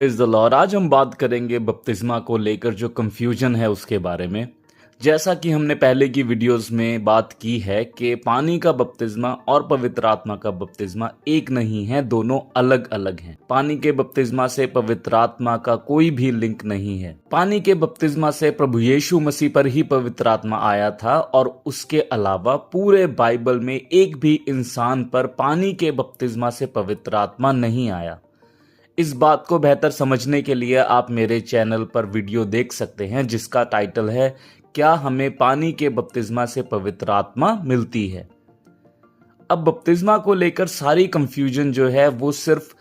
इस the Lord आज हम बात करेंगे बपतिस्मा को लेकर जो कंफ्यूजन है उसके बारे में। जैसा कि हमने पहले की वीडियोस में बात की है कि पानी का बपतिस्मा और पवित्र आत्मा का बपतिस्मा एक नहीं है, दोनों अलग अलग हैं। पानी के बपतिस्मा से पवित्र आत्मा का कोई भी लिंक नहीं है। पानी के बपतिस्मा से प्रभु यीशु मसीह पर ही पवित्र आत्मा आया था और उसके अलावा पूरे बाइबल में एक भी इंसान पर पानी के बपतिस्मा से पवित्र आत्मा नहीं आया। इस बात को बेहतर समझने के लिए आप मेरे चैनल पर वीडियो देख सकते हैं जिसका टाइटल है क्या हमें पानी के बपतिस्मा से पवित्र आत्मा मिलती है। अब बपतिस्मा को लेकर सारी कंफ्यूजन जो है वो सिर्फ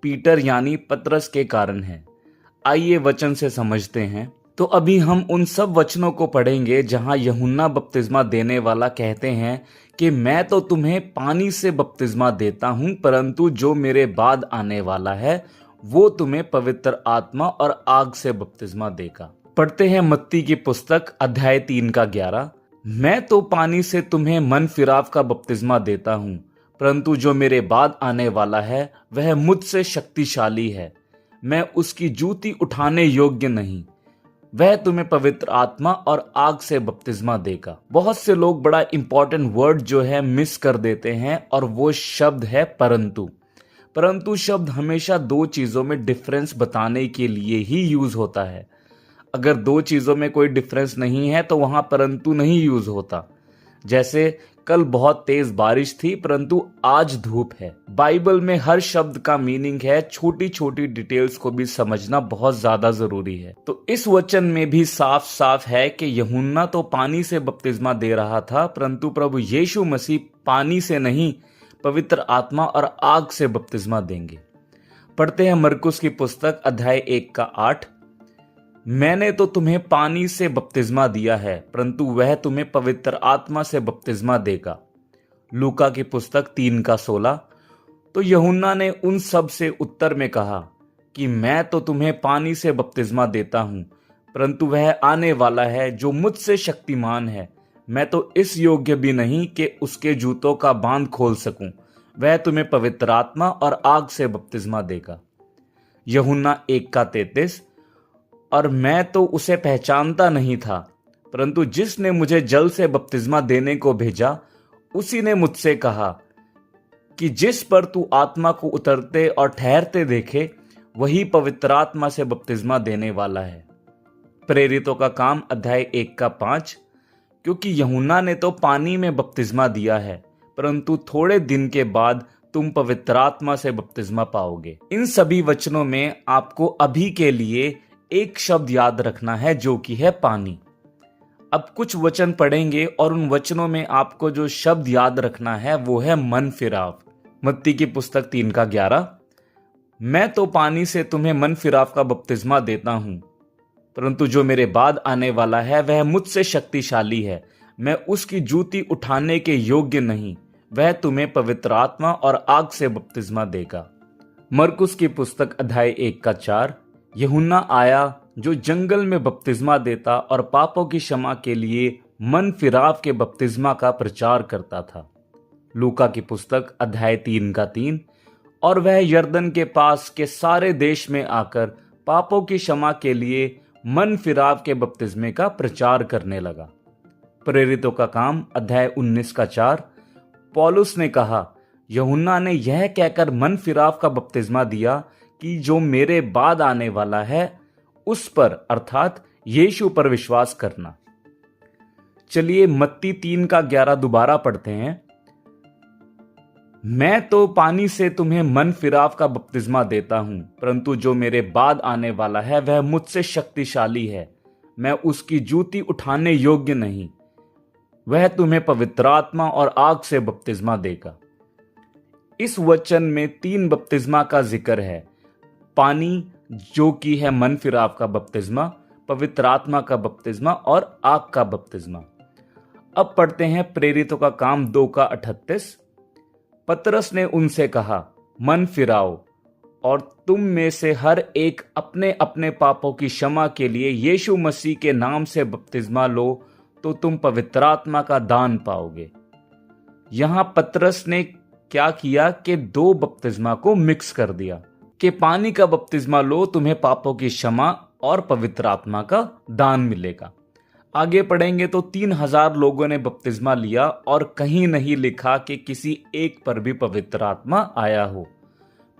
पीटर यानी पतरस के कारण है। आइए वचन से समझते हैं। तो अभी हम उन सब वचनों को पढ़ेंगे जहां यूहन्ना बपतिस्मा देने वाला कहते हैं कि मैं तो तुम्हें पानी से बपतिस्मा देता हूं, परंतु जो मेरे बाद आने वाला है वो तुम्हें पवित्र आत्मा और आग से बपतिस्मा देगा। पढ़ते हैं मत्ती की पुस्तक अध्याय 3 का 11। मैं तो पानी से तुम्हें मन फिराव का बपतिस्मा देता हूं, परंतु जो मेरे बाद आने वाला है वह मुझसे शक्तिशाली है, मैं उसकी जूती उठाने योग्य नहीं, वह तुम्हें पवित्र आत्मा और आग से बपतिस्मा देगा। बहुत से लोग बड़ा इंपॉर्टेंट वर्ड जो है मिस कर देते हैं और वो शब्द है परंतु। परंतु शब्द हमेशा दो चीजों में डिफरेंस बताने के लिए ही यूज होता है। अगर दो चीजों में कोई डिफरेंस नहीं है तो वहां परंतु नहीं यूज होता। जैसे कल बहुत तेज बारिश थी परंतु आज धूप है। बाइबल में हर शब्द का मीनिंग है, छोटी छोटी डिटेल्स को भी समझना बहुत ज्यादा जरूरी है। तो इस वचन में भी साफ साफ है कि यूहन्ना तो पानी से बपतिस्मा दे रहा था, परंतु प्रभु यीशु मसीह पानी से नहीं पवित्र आत्मा और आग से बपतिस्मा देंगे। पढ़ते हैं मरकुस की पुस्तक अध्याय 1 का 8। मैंने तो तुम्हें पानी से बपतिस्मा दिया है, परंतु वह तुम्हें पवित्र आत्मा से बपतिस्मा देगा। लूका की पुस्तक 3 का 16। तो यूहन्ना ने उन सब से उत्तर में कहा कि मैं तो तुम्हें पानी से बपतिस्मा देता हूं, परंतु वह आने वाला है जो मुझसे शक्तिमान है, मैं तो इस योग्य भी नहीं कि उसके जूतों का बांध खोल सकूं। वह तुम्हें पवित्र आत्मा और आग से बपतिस्मा देगा। यूहन्ना 1 का 33। और मैं तो उसे पहचानता नहीं था, परंतु जिसने मुझे जल से बपतिस्मा देने को भेजा उसी ने मुझसे कहा कि जिस पर तू आत्मा को उतरते और ठहरते देखे वही पवित्र आत्मा से बपतिस्मा देने वाला है। प्रेरितों का काम अध्याय 1 का 5। क्योंकि यूहन्ना ने तो पानी में बपतिस्मा दिया है, परंतु थोड़े दिन के बाद तुम पवित्र आत्मा से बपतिस्मा पाओगे। इन सभी वचनों में आपको अभी के लिए एक शब्द याद रखना है जो कि है पानी। अब कुछ वचन पढ़ेंगे और उन वचनों में आपको जो शब्द याद रखना है वो है मन फिराव। मत्ती की पुस्तक 3 का 11। मैं तो पानी से तुम्हें मन फिराव का बपतिस्मा देता हूं, परंतु जो मेरे बाद आने वाला है वह मुझसे शक्तिशाली है, मैं उसकी जूती उठाने के योग्य नहीं, वह तुम्हें पवित्र आत्मा और आग से बपतिस्मा देगा। मरकुस की पुस्तक अध्याय 1 का 4। यूहन्ना आया जो जंगल में बपतिस्मा देता और पापों की क्षमा के लिए मन फिराव के बपतिस्मा का प्रचार करता था। लूका की पुस्तक अध्याय 3 का 3। और वह यरदन के पास के सारे देश में आकर पापों की क्षमा के लिए मन फिराव के बपतिस्मे का प्रचार करने लगा। प्रेरितों का काम अध्याय 19 का 4। पौलुस ने कहा, यूहन्ना ने यह कहकर मन फिराव का बपतिस्मा दिया कि जो मेरे बाद आने वाला है उस पर अर्थात यीशु पर विश्वास करना। चलिए मत्ती 3 का 11 दोबारा पढ़ते हैं। मैं तो पानी से तुम्हें मन फिराव का बपतिस्मा देता हूं, परंतु जो मेरे बाद आने वाला है वह मुझसे शक्तिशाली है, मैं उसकी जूती उठाने योग्य नहीं, वह तुम्हें पवित्र आत्मा और आग से बपतिस्मा देगा। इस वचन में 3 बपतिस्मा का जिक्र है। पानी जो कि है मन फिराव का बपतिस्मा, पवित्र आत्मा का बपतिस्मा और आग का बपतिस्मा। अब पढ़ते हैं प्रेरितों का काम 2 का 38। पतरस ने उनसे कहा, मन फिराओ और तुम में से हर एक अपने अपने पापों की क्षमा के लिए यीशु मसीह के नाम से बपतिस्मा लो, तो तुम पवित्र आत्मा का दान पाओगे। यहां पतरस ने क्या किया कि 2 बपतिस्मा को मिक्स कर दिया। कि पानी का बपतिस्मा लो, तुम्हें पापों की क्षमा और पवित्र आत्मा का दान मिलेगा। आगे पढ़ेंगे तो 3000 लोगों ने बपतिस्मा लिया और कहीं नहीं लिखा कि किसी एक पर भी पवित्र आत्मा आया हो।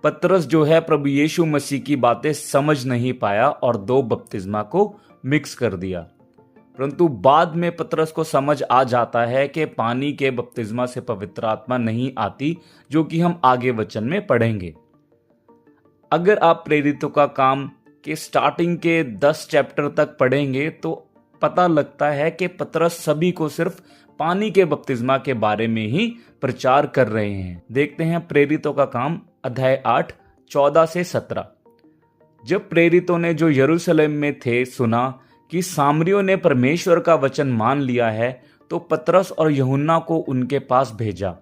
पतरस जो है प्रभु यीशु मसीह की बातें समझ नहीं पाया और दो बपतिस्मा को मिक्स कर दिया। परंतु बाद में पतरस को समझ आ जाता है कि पानी के बपतिस्मा से पवित्र आत्मा नहीं आती, जो कि हम आगे वचन में पढ़ेंगे। अगर आप प्रेरितों का काम के स्टार्टिंग के 10 चैप्टर तक पढ़ेंगे तो पता लगता है कि पतरस सभी को सिर्फ पानी के बपतिस्मा के बारे में ही प्रचार कर रहे हैं। देखते हैं प्रेरितों का काम अध्याय 8 14 से 17। जब प्रेरितों ने जो यरूशलेम में थे सुना कि सामरियों ने परमेश्वर का वचन मान लिया है, तो पतरस और यूहन्ना को उनके पास भेजा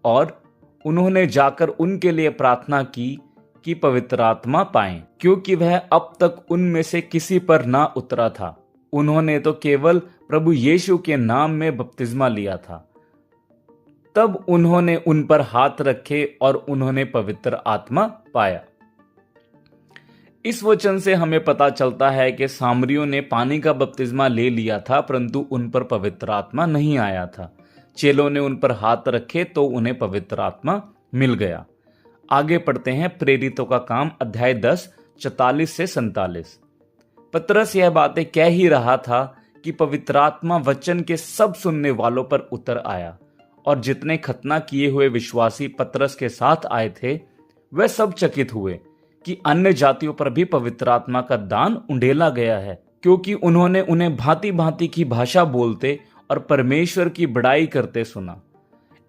और उन्होंने जाकर उनके लिए प्रार्थना की कि पवित्र आत्मा पाएं, क्योंकि वह अब तक उनमें से किसी पर ना उतरा था। उन्होंने तो केवल प्रभु यीशु के नाम में बपतिस्मा लिया था। तब उन्होंने उन पर हाथ रखे और उन्होंने पवित्र आत्मा पाया। इस वचन से हमें पता चलता है कि सामरियों ने पानी का बपतिस्मा ले लिया था, परंतु उन पर पवित्र आत्मा नहीं आया था। चेलों ने उन पर हाथ रखे तो उन्हें पवित्र आत्मा मिल गया। आगे पढ़ते हैं प्रेरितों का काम अध्याय 10 44 से 47। पतरस यह बातें कह ही रहा था कि पवित्र आत्मा वचन के सब सुनने वालों पर उतर आया, और जितने खतना किए हुए विश्वासी पतरस के साथ आए थे वह सब चकित हुए कि अन्य जातियों पर भी पवित्र आत्मा का दान उंडेला गया है, क्योंकि उन्होंने उन्हें भांति भांति की भाषा बोलते और परमेश्वर की बड़ाई करते सुना।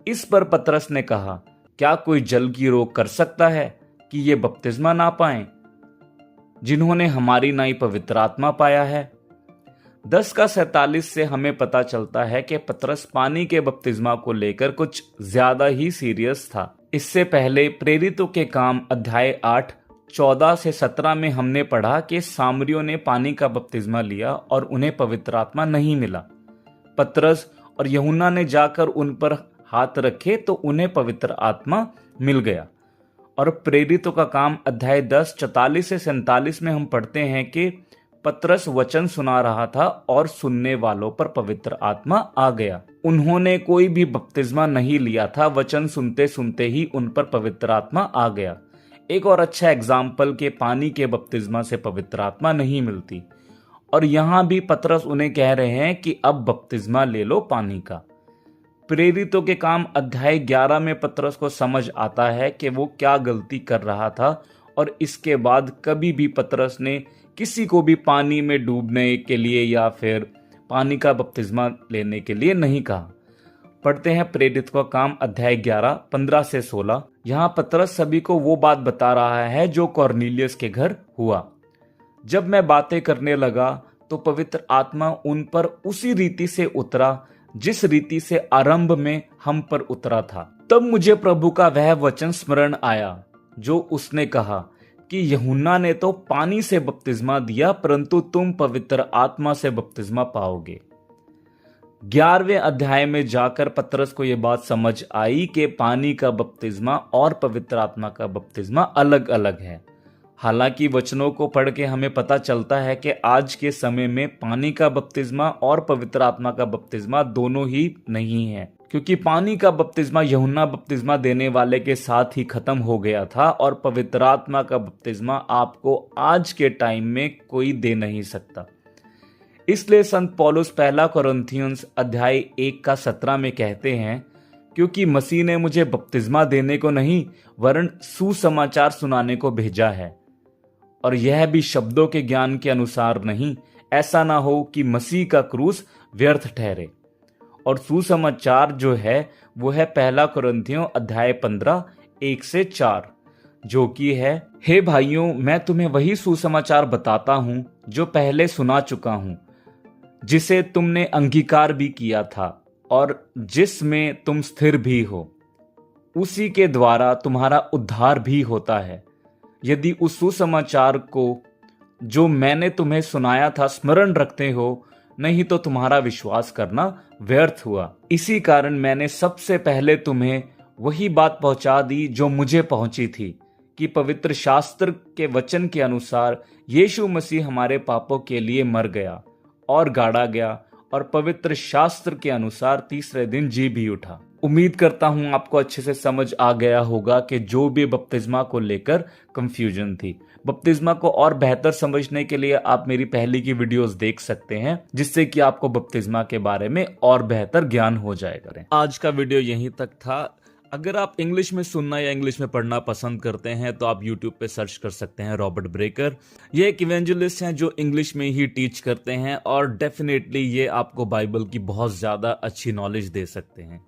इस पर पतरस ने कहा, क्या कोई जल की रोक कर सकता है कि ये बपतिस्मा ना पाएं, जिन्होंने हमारी नाई पवित्र आत्मा पाया है? 10 का 47 से हमें पता चलता है कि पतरस पानी के बपतिस्मा को लेकर कुछ ज्यादा ही सीरियस था। इससे पहले प्रेरितों के काम अध्याय 8 14 से 17 में हमने पढ़ा कि सामरियों ने पानी का बपतिस्मा लिया और उन्हें पवित्र आत्मा नहीं मिला। पतरस और यूहन्ना ने जाकर उन पर हाथ रखे तो उन्हें पवित्र आत्मा मिल गया। और प्रेरितों का काम अध्याय 10 44 से 47 में हम पढ़ते हैं कि पतरस वचन सुना रहा था और सुनने वालों पर पवित्र आत्मा आ गया। उन्होंने कोई भी बपतिस्मा नहीं लिया था, वचन सुनते सुनते ही उन पर पवित्र आत्मा आ गया। एक और अच्छा एग्जाम्पल के पानी के बपतिस्मा से पवित्र आत्मा नहीं मिलती, और यहां भी पतरस उन्हें कह रहे हैं कि अब बपतिस्मा ले लो पानी का। प्रेरितों के काम अध्याय 11 में पतरस को समझ आता है कि वो क्या गलती कर रहा था, और इसके बाद कभी भी पतरस ने किसी को भी पानी में डूबने के लिए या फिर पानी का बपतिस्मा लेने के लिए नहीं कहा। पढ़ते हैं प्रेरित का काम अध्याय 11 15 से 16। यहाँ पतरस सभी को वो बात बता रहा है जो कॉर्नेलियस के घर हुआ। जब मैं बातें करने लगा तो पवित्र आत्मा उन पर उसी रीति से उतरा जिस रीति से आरंभ में हम पर उतरा था। तब मुझे प्रभु का वह वचन स्मरण आया जो उसने कहा कि यूहन्ना ने तो पानी से बपतिस्मा दिया, परंतु तुम पवित्र आत्मा से बपतिस्मा पाओगे। 11वें अध्याय में जाकर पतरस को यह बात समझ आई कि पानी का बपतिस्मा और पवित्र आत्मा का बपतिस्मा अलग अलग है। हालांकि वचनों को पढ़ के हमें पता चलता है कि आज के समय में पानी का बपतिस्मा और पवित्र आत्मा का बपतिस्मा दोनों ही नहीं है, क्योंकि पानी का बपतिस्मा यूहन्ना बपतिस्मा देने वाले के साथ ही खत्म हो गया था, और पवित्र आत्मा का बपतिस्मा आपको आज के टाइम में कोई दे नहीं सकता। इसलिए संत पौलुस पहला कोरिन्थियंस अध्याय 1 का 17 में कहते हैं, क्योंकि मसीह ने मुझे बपतिस्मा देने को नहीं वरन सुसमाचार सुनाने को भेजा है, और यह भी शब्दों के ज्ञान के अनुसार नहीं, ऐसा ना हो कि मसीह का क्रूस व्यर्थ ठहरे। और सुसमाचार जो है वो है पहला कोरिन्थियों अध्याय 15 1 से 4, जो कि है, हे भाइयों, मैं तुम्हें वही सुसमाचार बताता हूं जो पहले सुना चुका हूं, जिसे तुमने अंगीकार भी किया था और जिसमें तुम स्थिर भी हो। उसी के द्वारा तुम्हारा उद्धार भी होता है, यदि उस सुसमाचार को जो मैंने तुम्हें सुनाया था स्मरण रखते हो, नहीं तो तुम्हारा विश्वास करना व्यर्थ हुआ। इसी कारण मैंने सबसे पहले तुम्हें वही बात पहुंचा दी जो मुझे पहुंची थी, कि पवित्र शास्त्र के वचन के अनुसार यीशु मसीह हमारे पापों के लिए मर गया और गाड़ा गया और पवित्र शास्त्र के अनुसार तीसरे दिन जी भी उठा। उम्मीद करता हूं आपको अच्छे से समझ आ गया होगा कि जो भी बपतिस्मा को लेकर कंफ्यूजन थी। बपतिस्मा को और बेहतर समझने के लिए आप मेरी पहले की वीडियोस देख सकते हैं, जिससे कि आपको बपतिस्मा के बारे में और बेहतर ज्ञान हो जाएगा। आज का वीडियो यहीं तक था। अगर आप इंग्लिश में सुनना या इंग्लिश में पढ़ना पसंद करते हैं तो आप YouTube पे सर्च कर सकते हैं रॉबर्ट ब्रेकर। ये एक इवेंजलिस्ट हैं जो इंग्लिश में ही टीच करते हैं और डेफिनेटली ये आपको बाइबल की बहुत ज़्यादा अच्छी नॉलेज दे सकते हैं।